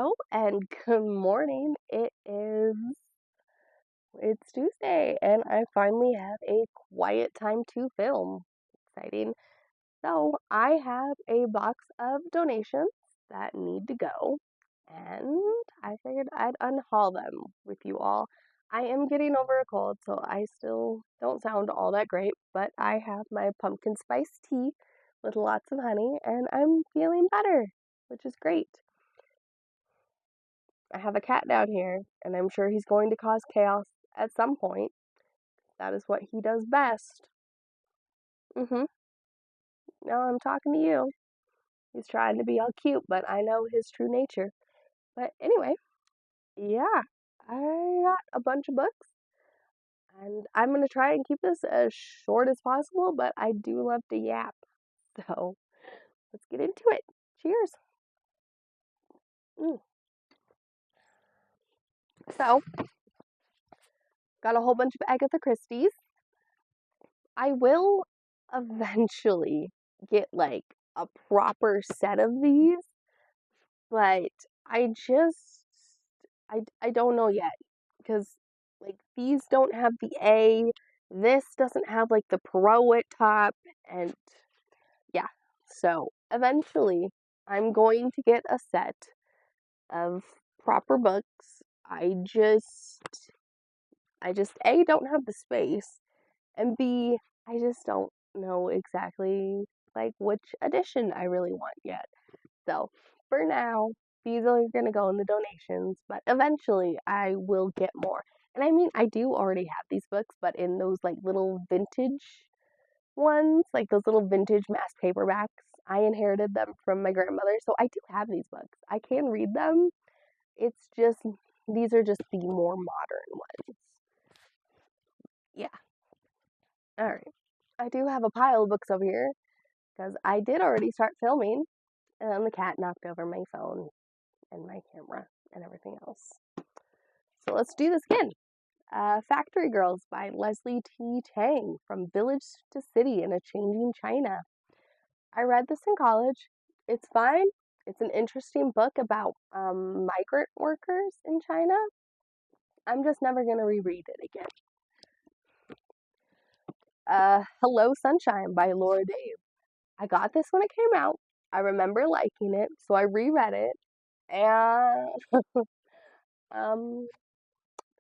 Oh, and good morning. It's Tuesday, and I finally have a quiet time to film. Exciting. So, I have a box of donations that need to go, and I figured I'd unhaul them with you all. I am getting over a cold, so I still don't sound all that great, but I have my pumpkin spice tea with lots of honey, and I'm feeling better, which is great. I have a cat down here, and I'm sure he's going to cause chaos at some point. That is what he does best. Mm-hmm. No, I'm talking to you. He's trying to be all cute, but I know his true nature. But anyway, yeah, I got a bunch of books, and I'm gonna try and keep this as short as possible, but I do love to yap. So let's get into it. Cheers. Mm. So, got a whole bunch of Agatha Christie's. I will eventually get like a proper set of these, but I just I don't know yet because like these don't have the A, this doesn't have like the pro at top, and yeah. So eventually I'm going to get a set of proper books. I just A, don't have the space, and B, I just don't know exactly like which edition I really want yet. So for now, these are going to go in the donations, but eventually I will get more. And I mean, I do already have these books, but in those like little vintage ones, like those little vintage mass paperbacks, I inherited them from my grandmother. So I do have these books. I can read them. It's just, these are just the more modern ones. Yeah. All right. I do have a pile of books over here because I did already start filming, and then the cat knocked over my phone and my camera and everything else. So let's do this again. Factory Girls by Leslie T. Tang, From Village to City in a Changing China. I read this in college. It's fine. It's an interesting book about migrant workers in China. I'm just never going to reread it again. Hello Sunshine by Laura Dave. I got this when it came out. I remember liking it, so I reread it. And um,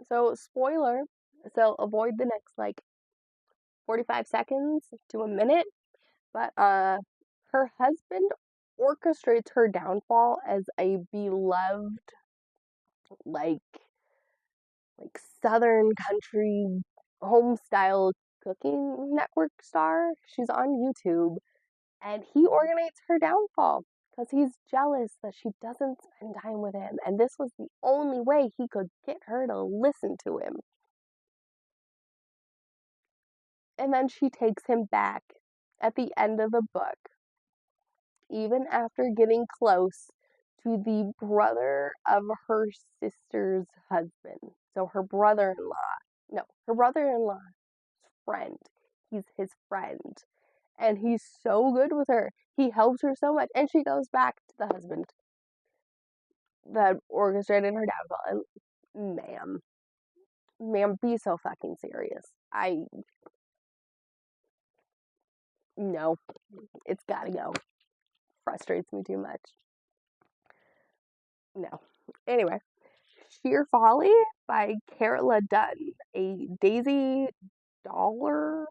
so spoiler. So avoid the next like 45 seconds to a minute. But her husband orchestrates her downfall as a beloved like southern country home style cooking network star. She's on YouTube, and he organizes her downfall because he's jealous that she doesn't spend time with him, and this was the only way he could get her to listen to him. And then she takes him back at the end of the book, even after getting close to the brother of her sister's husband. So her brother in law, no, her brother in law's friend. He's his friend. And he's so good with her. He helps her so much. And she goes back to the husband that orchestrated her downfall. And ma'am, be so fucking serious. No, it's gotta go. Frustrates me too much. No. Anyway, Sheer Folly by Carla Dunn, a Daisy Dollar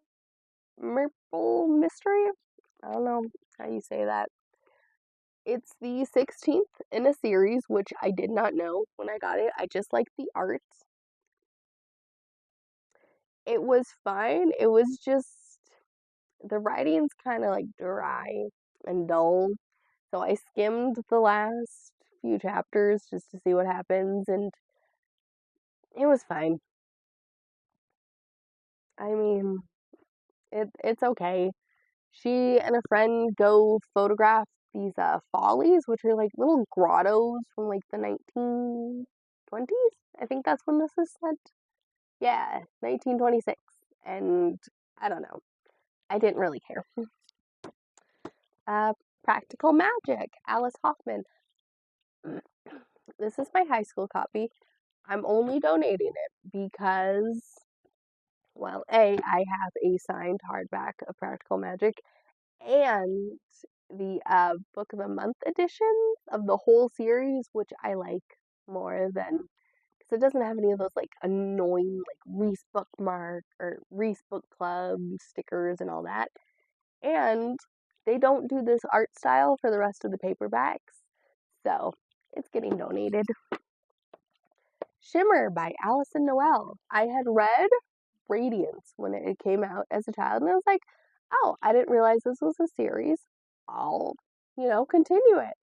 Maple mystery. I don't know how you say that. It's the 16th in a series, which I did not know when I got it. I just like the art. It was fine. It was just the writing's kind of like dry and dull. So I skimmed the last few chapters just to see what happens, and it was fine. I mean, it's okay. She and a friend go photograph these follies, which are like little grottos from like the 1920s. I think that's when this is set. Yeah, 1926. And I don't know. I didn't really care. Uh, Practical Magic, Alice Hoffman. This is my high school copy. I'm only donating it because, well, I have a signed hardback of Practical Magic and the Book of the Month edition of the whole series, which I like more than because it doesn't have any of those like annoying like Reese bookmark or Reese book club stickers and all that. And they don't do this art style for the rest of the paperbacks, so it's getting donated. Shimmer by Allison Noel. I had read Radiance when it came out as a child, and I was like, oh, I didn't realize this was a series. I'll, continue it.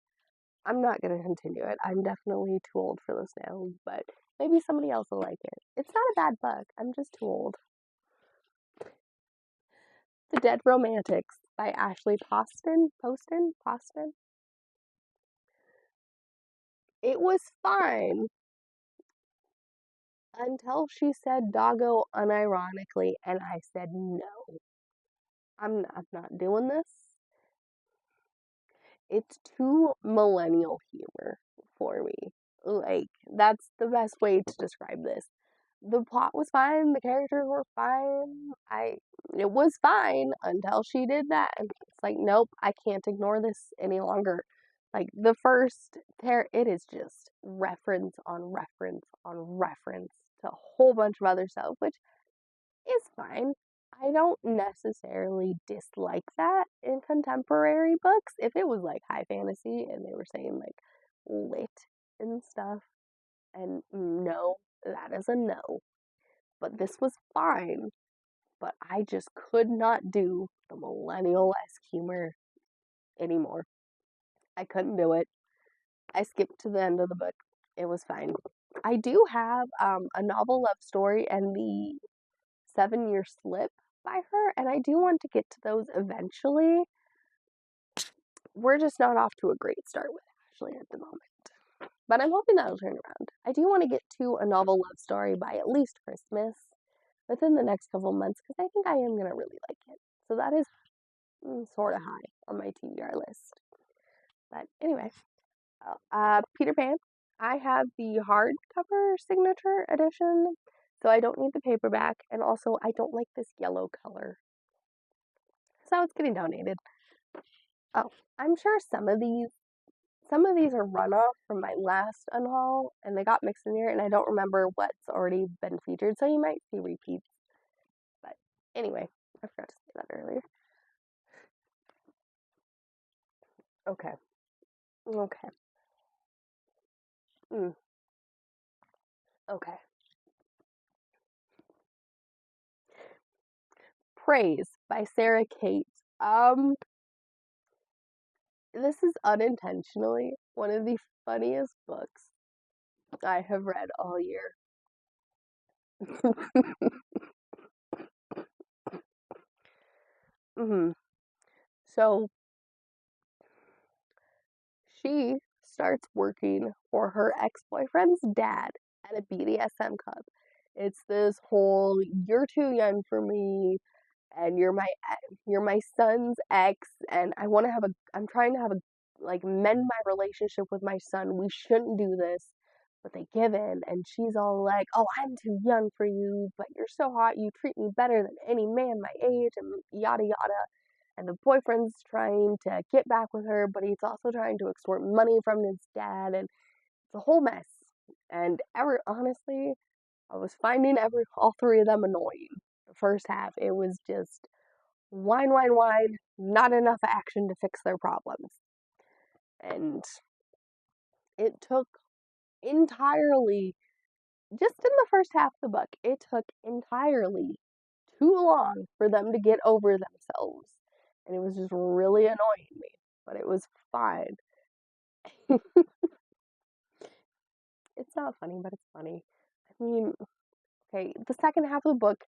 I'm not going to continue it. I'm definitely too old for this now, but maybe somebody else will like it. It's not a bad book. I'm just too old. The Dead Romantics by Ashley Poston. It was fine until she said doggo unironically, and I said no. I'm not doing this. It's too millennial humor for me. Like, that's the best way to describe this. The plot was fine, the characters were fine. It was fine until she did that. It's like, nope, I can't ignore this any longer. Like the first it is just reference on reference on reference to a whole bunch of other stuff, which is fine. I don't necessarily dislike that in contemporary books. If it was like high fantasy and they were saying like lit and stuff, and no, that is a no. But this was fine. But I just could not do the millennial-esque humor anymore. I couldn't do it. I skipped to the end of the book. It was fine. I do have a novel love story and the 7-Year Slip by her, and I do want to get to those eventually. We're just not off to a great start with Ashley at the moment. But I'm hoping that'll turn around. I do want to get to a novel love story by at least Christmas within the next couple months because I think I am going to really like it. So that is sort of high on my TBR list. But anyway, Peter Pan. I have the hardcover signature edition, so I don't need the paperback, and also I don't like this yellow color. So it's getting donated. Oh, I'm sure some of these are runoff from my last unhaul, and they got mixed in here, and I don't remember what's already been featured, so you might see repeats. But anyway, I forgot to say that earlier. Okay. Okay. Okay. Praise by Sarah Kate. This is unintentionally one of the funniest books I have read all year. hmm So she starts working for her ex-boyfriend's dad at a BDSM club. It's this whole you're too young for me and you're my son's ex and I'm trying to have a like mend my relationship with my son. We shouldn't do this. But they give in and she's all like, "Oh, I'm too young for you, but you're so hot. You treat me better than any man my age," and yada yada. And the boyfriend's trying to get back with her, but he's also trying to extort money from his dad, and it's a whole mess. And honestly, I was finding all three of them annoying. The first half, it was just whine, whine, whine, not enough action to fix their problems. And it took entirely, just in the first half of the book, it took entirely too long for them to get over themselves. And it was just really annoying me, but it was fine. It's not funny, but it's funny. I mean, okay, the second half of the book,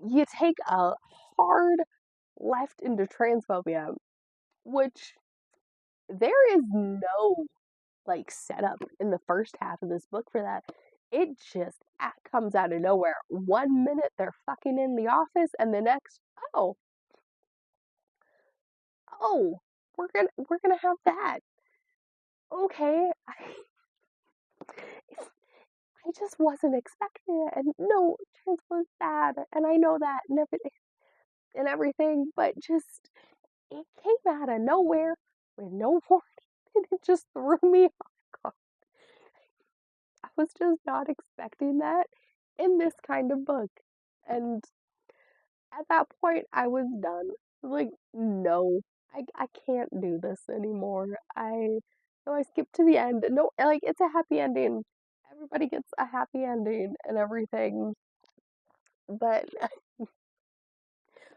you take a hard left into transphobia, which there is no like setup in the first half of this book for that. It just comes out of nowhere. 1 minute they're fucking in the office, and the next, oh, oh, we're gonna have that. Okay, just wasn't expecting it. And no, transport's bad, and I know that and everything, but just it came out of nowhere with no warning, and it just threw me off guard. I was just not expecting that in this kind of book. And at that point, I was done. Like, no, I can't do this anymore. So I skipped to the end. No, like, it's a happy ending. Everybody gets a happy ending and everything. But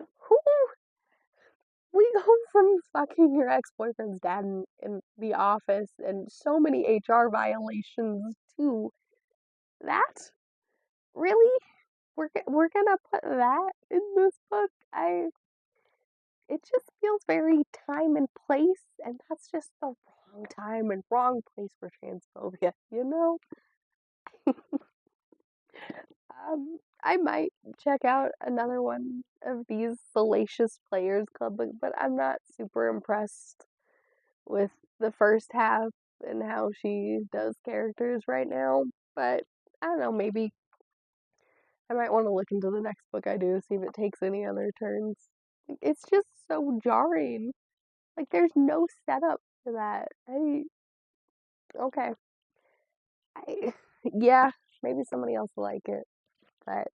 who we go from fucking your ex-boyfriend's dad in the office and so many HR violations to that? Really? We're gonna put that in this book? It just feels very time and place, and that's just the wrong time and wrong place for transphobia, you know? I might check out another one of these Salacious Players Club books, but I'm not super impressed with the first half and how she does characters right now. But I don't know, maybe I might want to look into the next book I do, see if it takes any other turns. It's just so jarring. Like, there's no setup for that. Okay. I, yeah, maybe somebody else will like it. But,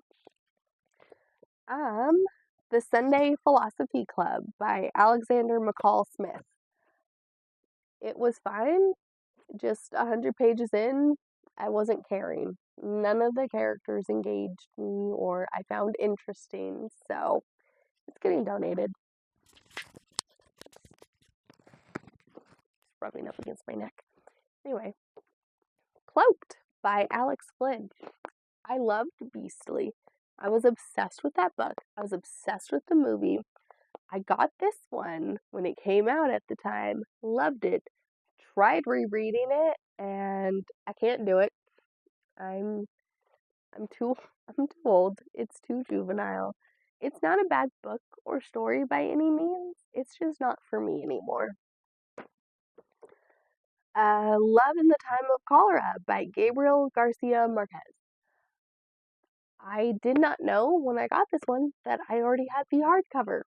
um, The Sunday Philosophy Club by Alexander McCall Smith. It was fine. Just 100 pages in, I wasn't caring. None of the characters engaged me or I found interesting, so it's getting donated. It's rubbing up against my neck. Anyway, Cloaked by Alex Flynn. I loved Beastly. I was obsessed with that book. I was obsessed with the movie. I got this one when it came out at the time. Loved it. Tried rereading it, and I can't do it. I'm I'm too I'm too old. It's too juvenile. It's not a bad book or story by any means. It's just not for me anymore. Love in the Time of Cholera by Gabriel Garcia Marquez. I did not know when I got this one that I already had the hardcover.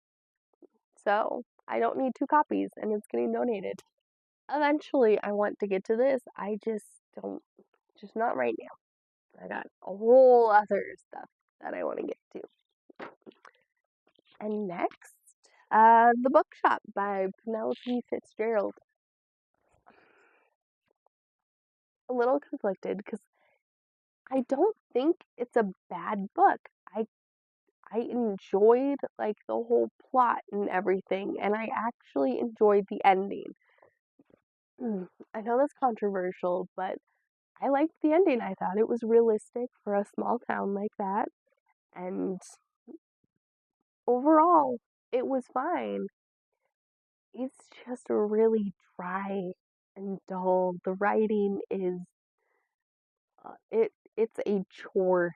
So I don't need two copies and it's getting donated. Eventually I want to get to this. I just don't, just not right now. I got a whole other stuff that I want to get to. And next, The Bookshop by Penelope Fitzgerald. A little conflicted because I don't think it's a bad book. I enjoyed like the whole plot and everything, and I actually enjoyed the ending. I know that's controversial, but I liked the ending. I thought it was realistic for a small town like that, and overall, it was fine. It's just really dry and dull. The writing is it's a chore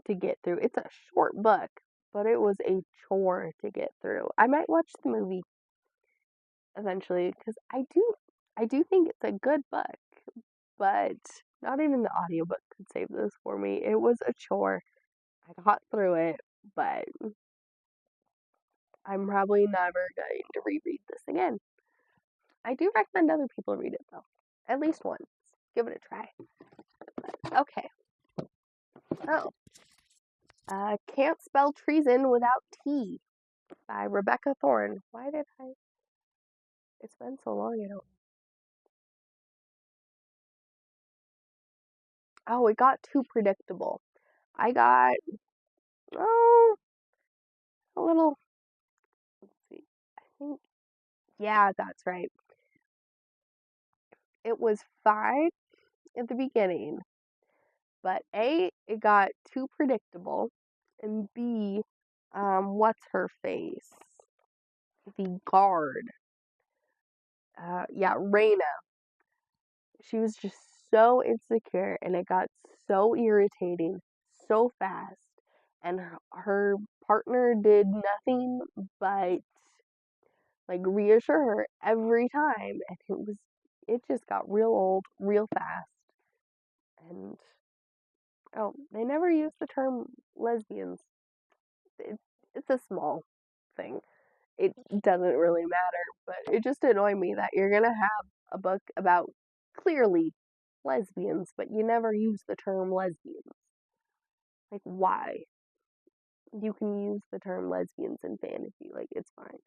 to get through. It's a short book, but it was a chore to get through. I might watch the movie eventually because I do think it's a good book, but not even the audiobook could save this for me. It was a chore. I got through it, but I'm probably never going to reread this again. I do recommend other people read it though, at least once. Give it a try. But, okay. Oh, Can't Spell Treason Without T by Rebecca Thorne. Why did I? It's been so long. I don't. Oh, it got too predictable. I got oh a little. Let's see. I think yeah, that's right. It was fine at the beginning, but A, it got too predictable, and B, what's her face? The guard. Yeah, Raina. She was just so insecure, and it got so irritating so fast. And her partner did nothing but like reassure her every time, and it just got real old real fast. And Oh, they never use the term lesbians. It, it's a small thing. It doesn't really matter, but it just annoyed me that you're gonna have a book about clearly lesbians, but you never use the term lesbians. Like, why? You can use the term lesbians in fantasy, like, it's fine.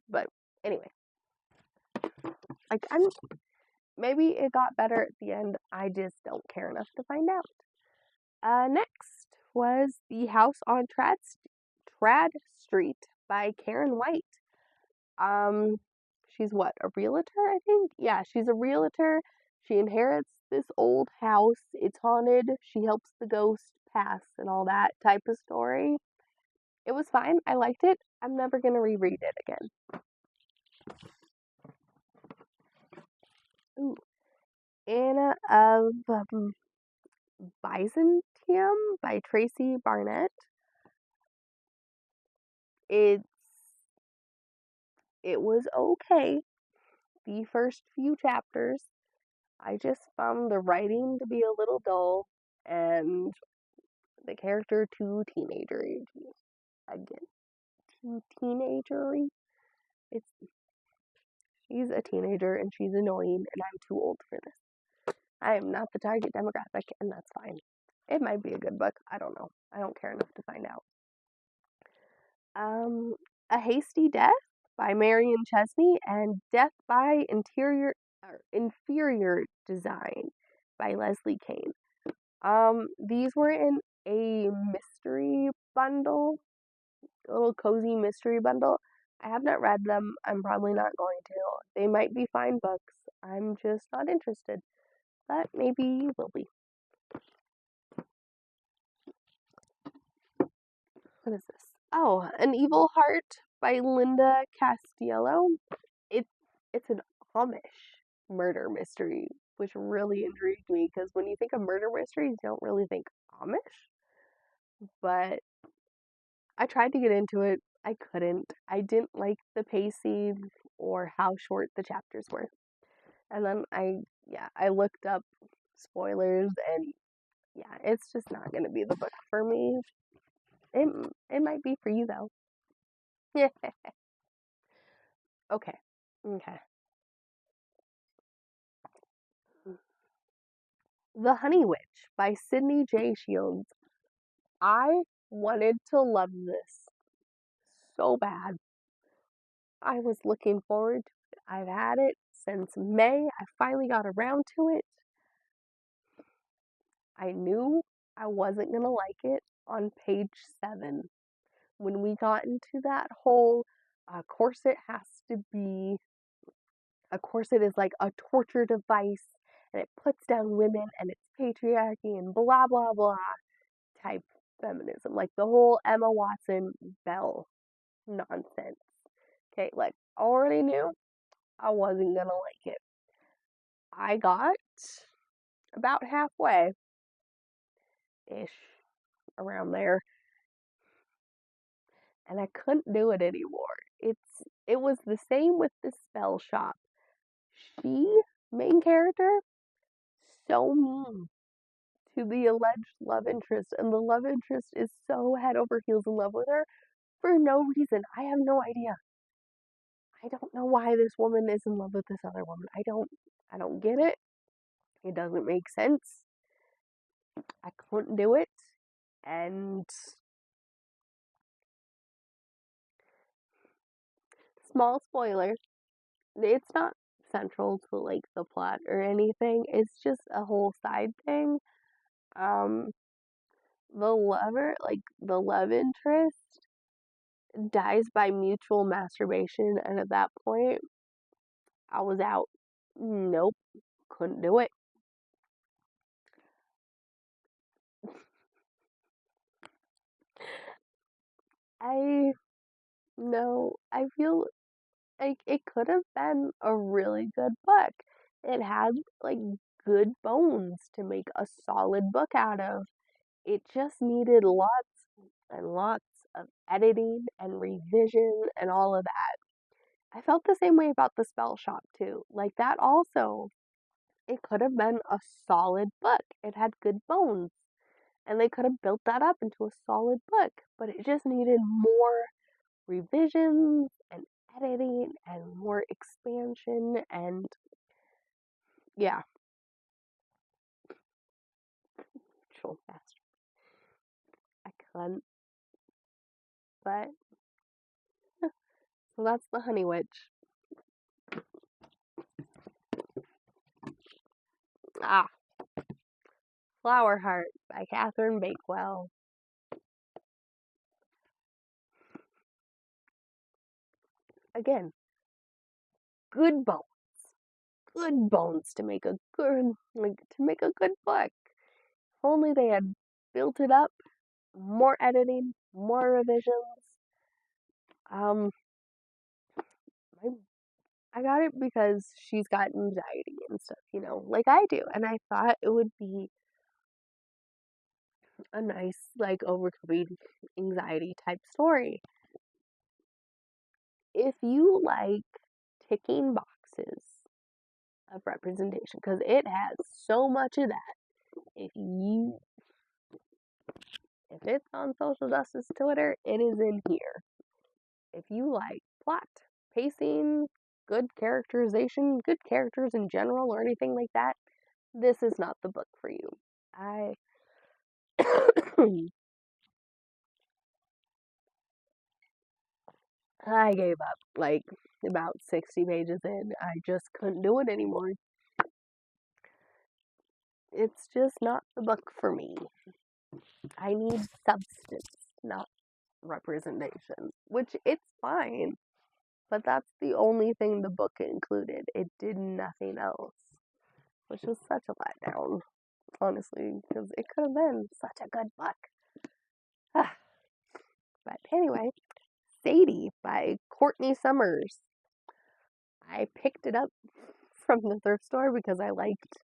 But anyway, like, maybe it got better at the end. I just don't care enough to find out. Next was The House on Trad Street by Karen White. Um, she's what, a realtor, I think? Yeah, she's a realtor. She inherits this old house. It's haunted. She helps the ghost pass and all that type of story. It was fine. I liked it. I'm never gonna reread it again. Ooh. Anna of Byzantium by Tracy Barnett. It's it was okay. The first few chapters, I just found the writing to be a little dull and the character too teenagery. Again, too teenagery. It's she's a teenager and she's annoying, and I'm too old for this. I am not the target demographic, and that's fine. It might be a good book. I don't know. I don't care enough to find out. Um, A Hasty Death by Marion Chesney and Death by Inferior Design by Leslie Kane. These were in a mystery bundle, a little cozy mystery bundle. I have not read them. I'm probably not going to. They might be fine books. I'm just not interested. But maybe you will be. What is this? Oh, An Evil Heart by Linda Castiello. It's it's an Amish murder mystery, which really intrigued me because when you think of murder mysteries, you don't really think Amish. But I tried to get into it. I couldn't. I didn't like the pacing or how short the chapters were. And then I looked up spoilers and yeah, it's just not going to be the book for me. It it might be for you though. Yeah. Okay. Okay. The Honey Witch by Sydney J. Shields. I wanted to love this so bad. I was looking forward to it. I've had it since May. I finally got around to it. I knew I wasn't going to like it on page 7. When we got into that whole corset has to be, a corset is like a torture device and it puts down women and it's patriarchy and blah, blah, blah type feminism. Like the whole Emma Watson Belle nonsense. Okay, like already knew I wasn't gonna like it. I got about halfway ish around there and I couldn't do it anymore. It was the same with the spell shop. She, main character, so mean to the alleged love interest, and the love interest is so head over heels in love with her for no reason. I have no idea. I don't know why this woman is in love with this other woman. I don't get it. It doesn't make sense. I couldn't do it. And small spoiler, it's not central to like the plot or anything. It's just a whole side thing. Um the lover, like the love interest dies by mutual masturbation, and at that point I was out. Nope, couldn't do it. I no, I feel like it could have been a really good book. It had like good bones to make a solid book out of. It just needed lots and lots of editing and revision and all of that. I felt the same way about the spell shop too. Like that also, it could have been a solid book. It had good bones. And they could have built that up into a solid book, but it just needed more revisions and editing and more expansion. And yeah, troll bastard. I couldn't. But so that's the Honey Witch. Ah, Flower Heart by Catherine Bakewell. Again, good bones. Good bones to make a good book. If only they had built it up, more editing, more revisions. Um, my I got it because she's got anxiety and stuff, like I do. And I thought it would be a nice, like, overcoming anxiety type story. If you like ticking boxes of representation, because it has so much of that. If it's on social justice Twitter, it is in here. If you like plot, pacing, good characterization, good characters in general, or anything like that, this is not the book for you. I I gave up like about 60 pages in. I just couldn't do it anymore. It's just not the book for me. I need substance, not representation, which it's fine, but that's the only thing the book included. It did nothing else, which was such a letdown, honestly, because it could have been such a good book. But anyway, Sadie by Courtney Summers. I picked it up from the thrift store because I liked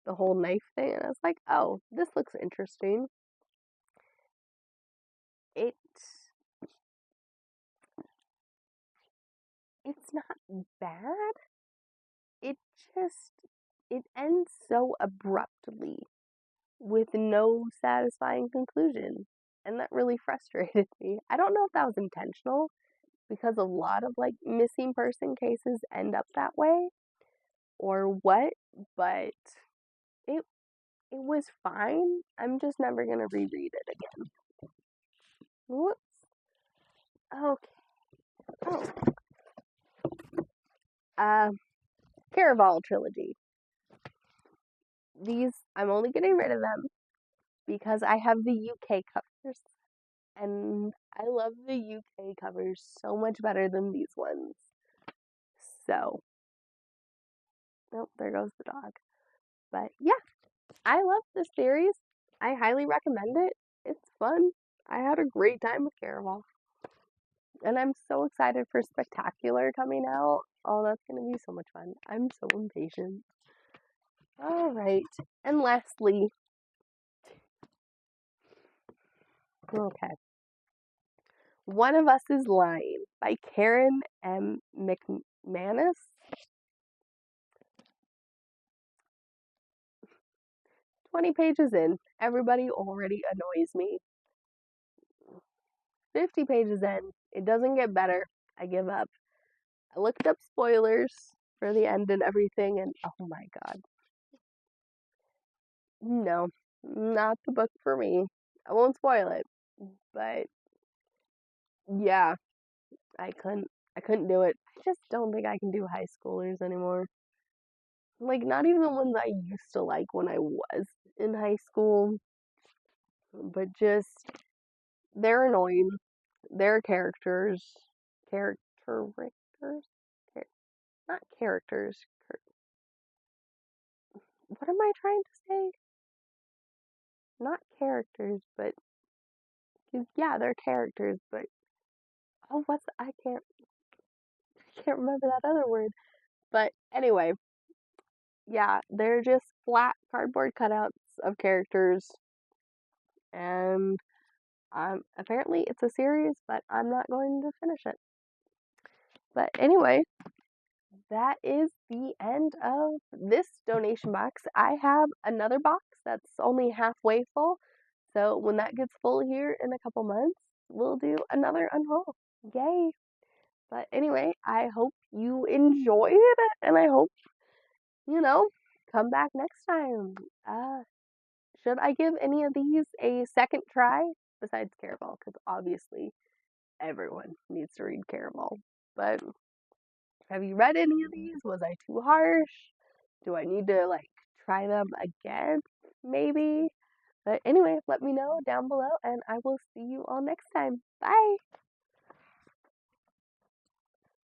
the whole knife thing, and I was like, oh, this looks interesting. It it's not bad. It just it ends so abruptly with no satisfying conclusion, and that really frustrated me. I don't know if that was intentional because a lot of like missing person cases end up that way or what, but it it was fine. I'm just never gonna reread it again. Whoops. Okay. Oh. Caraval trilogy. These I'm only getting rid of them because I have the UK covers, and I love the UK covers so much better than these ones. So, oh, there goes the dog. But yeah, I love this series. I highly recommend it. It's fun. I had a great time with Caraval. And I'm so excited for Spectacular coming out. Oh, that's going to be so much fun. I'm so impatient. All right. And lastly, okay. One of Us is Lying by Karen M. McManus. 20 pages in. Everybody already annoys me. 50 pages in. It doesn't get better. I give up. I looked up spoilers for the end and everything, and oh my god. No, not the book for me. I won't spoil it, but yeah, I couldn't do it. I just don't think I can do high schoolers anymore. Like, not even the ones I used to like when I was in high school, but just they're annoying. Their characters, not characters. What am I trying to say? Not characters, but yeah, they're characters. But oh, I can't remember that other word. But anyway, yeah, they're just flat cardboard cutouts of characters, and apparently it's a series, but I'm not going to finish it. But anyway, that is the end of this donation box. I have another box that's only halfway full, So when that gets full here in a couple months, we'll do another unhaul. Yay! But anyway, I hope you enjoyed, and I hope, you know, come back next time. Should I give any of these a second try besides Caraval? Because obviously everyone needs to read Caraval. But have you read any of these? Was I too harsh? Do I need to like try them again? Maybe. But anyway, let me know down below, and I will see you all next time. Bye!